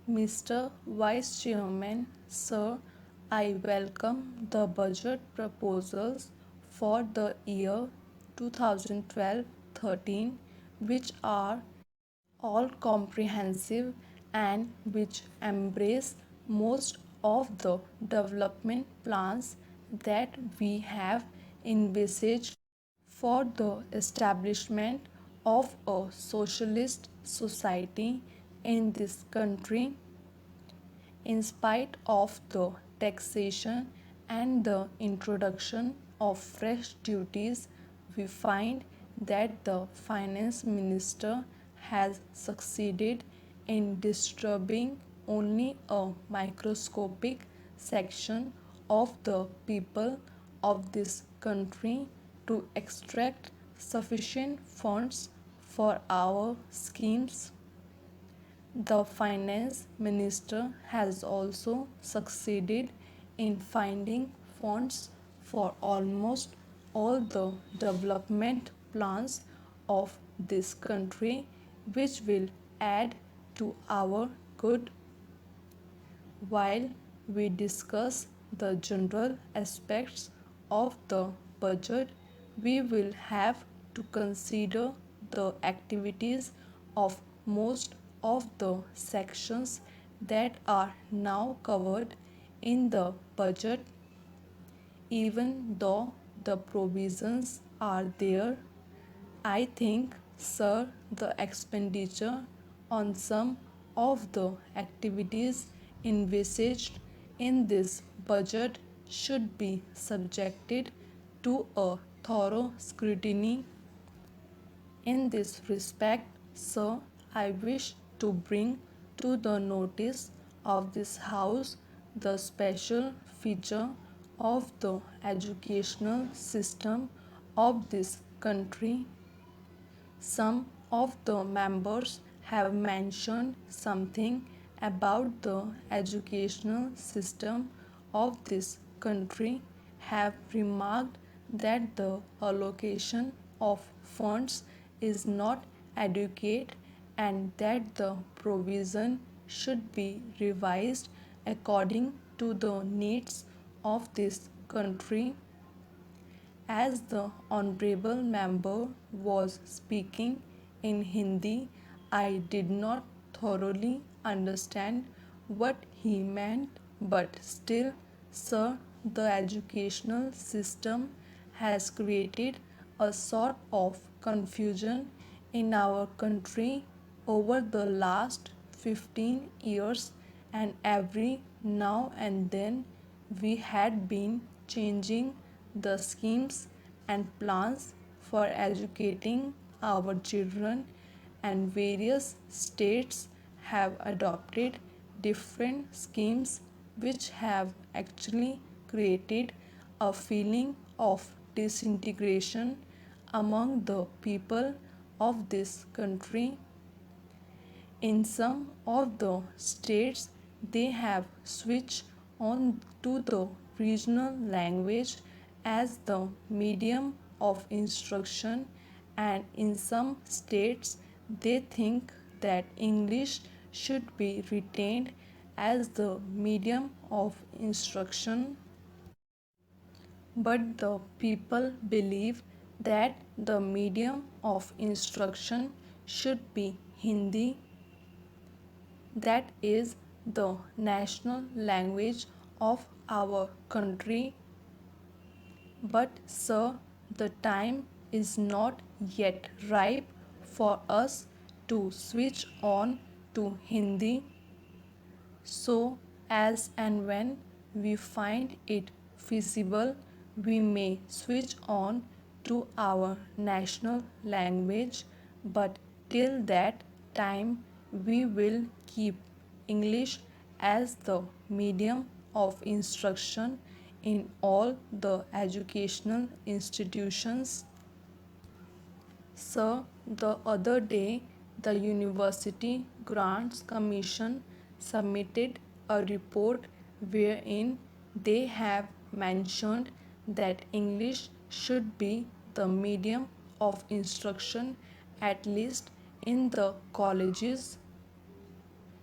Mr. Vice Chairman, Sir, I welcome the budget proposals for the year 2012-13, which are all comprehensive and which embrace most of the development plans that we have envisaged for the establishment of a socialist society in this country. In spite of the taxation and the introduction of fresh duties, we find that the finance minister has succeeded in disturbing only a microscopic section of the people of this country to extract sufficient funds for our schemes. The finance minister has also succeeded in finding funds for almost all the development plans of this country, which will add to our good. While we discuss the general aspects of the budget, we will have to consider the activities of most of the sections that are now covered in the budget. Even though the provisions are there, I think, sir, the expenditure on some of the activities envisaged in this budget should be subjected to a thorough scrutiny. In this respect, sir, I wish to bring to the notice of this House the special feature of the educational system of this country. Some of the members have mentioned something about the educational system of this country, have remarked that the allocation of funds is not adequate and that the provision should be revised according to the needs of this country. As the honorable member was speaking in Hindi, I did not thoroughly understand what he meant, but still, sir, the educational system has created a sort of confusion in our country over the last 15 years, and every now and then we had been changing the schemes and plans for educating our children, and various states have adopted different schemes which have actually created a feeling of disintegration among the people of this country. In some of the states, they have switched on to the regional language as the medium of instruction, and in some states, they think that English should be retained as the medium of instruction. But the people believe that the medium of instruction should be Hindi, that is the national language of our country. But, sir, the time is not yet ripe for us to switch on to Hindi. So, as and when we find it feasible, we may switch on to our national language, but till that time, we will keep English as the medium of instruction in all the educational institutions. Sir, the other day, the University Grants Commission submitted a report wherein they have mentioned that English should be the medium of instruction, at least in the colleges?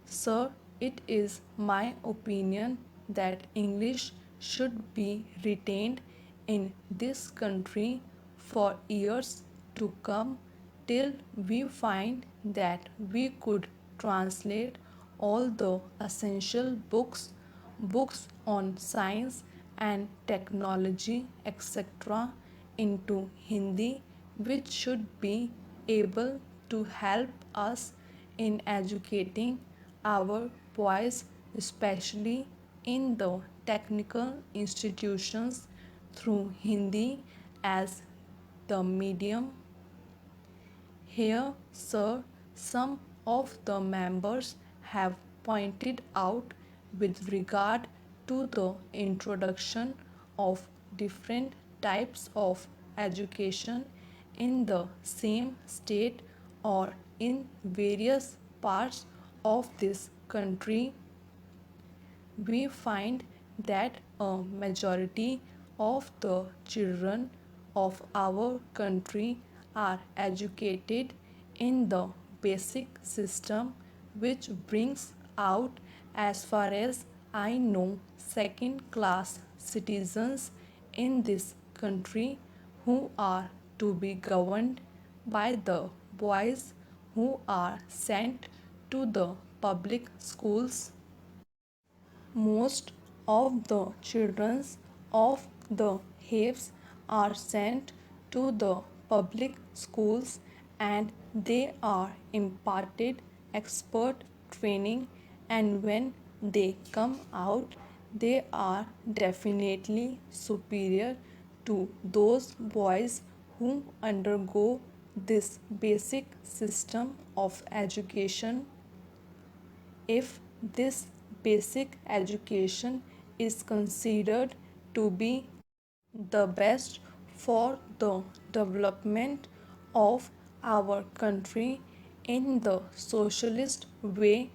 Sir, it is my opinion that English should be retained in this country for years to come till we find that we could translate all the essential books on science and technology, etc., into Hindi, which should be able to help us in educating our boys, especially in the technical institutions, through Hindi as the medium. Here, sir, some of the members have pointed out with regard to the introduction of different types of education in the same state or in various parts of this country, we find that a majority of the children of our country are educated in the basic system, which brings out, as far as I know, second class citizens in this country who are to be governed by the boys who are sent to the public schools. Most of the children of the haves are sent to the public schools and they are imparted expert training, and when they come out they are definitely superior to those boys who undergo this basic system of education. If this basic education is considered to be the best for the development of our country in the socialist way,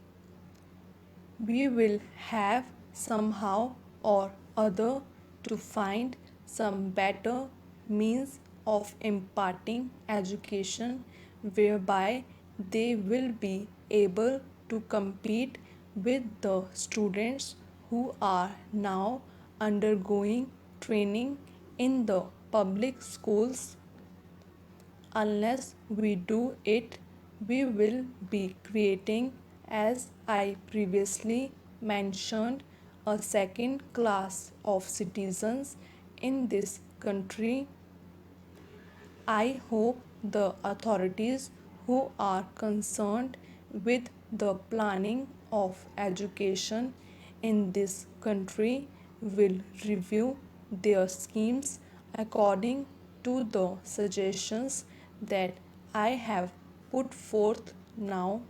we will have somehow or other to find some better means of imparting education whereby they will be able to compete with the students who are now undergoing training in the public schools. Unless we do it, we will be creating, as I previously mentioned, a second class of citizens in this country. I hope the authorities who are concerned with the planning of education in this country will review their schemes according to the suggestions that I have put forth now.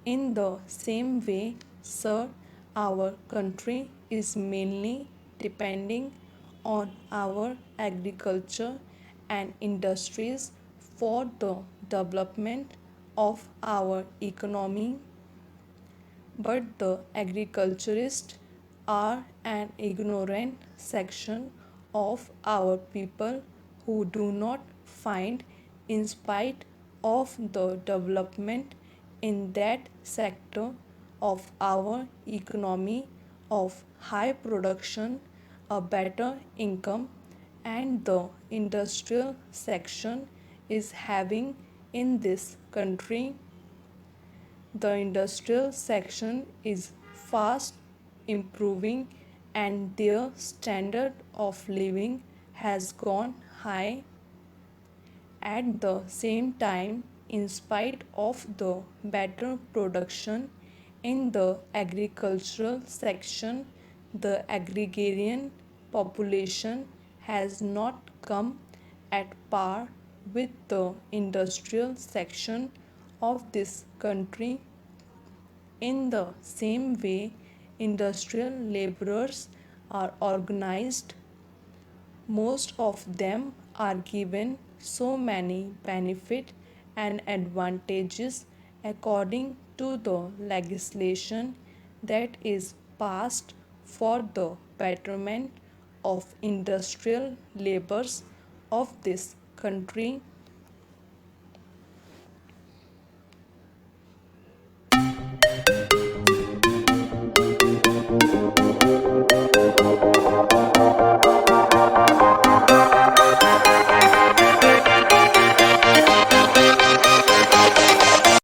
In the same way, sir, our country is mainly depending on our agriculture and industries for the development of our economy, but the agriculturists are an ignorant section of our people who do not find, in spite of the development in that sector of our economy of high production, a better income, and the industrial section is having in this country. The industrial section is fast improving and their standard of living has gone high. At the same time, in spite of the better production in the agricultural section, the agrarian population has not come at par with the industrial section of this country. In the same way, industrial laborers are organized. Most of them are given so many benefits and advantages according to the legislation that is passed for the betterment of industrial labors of this country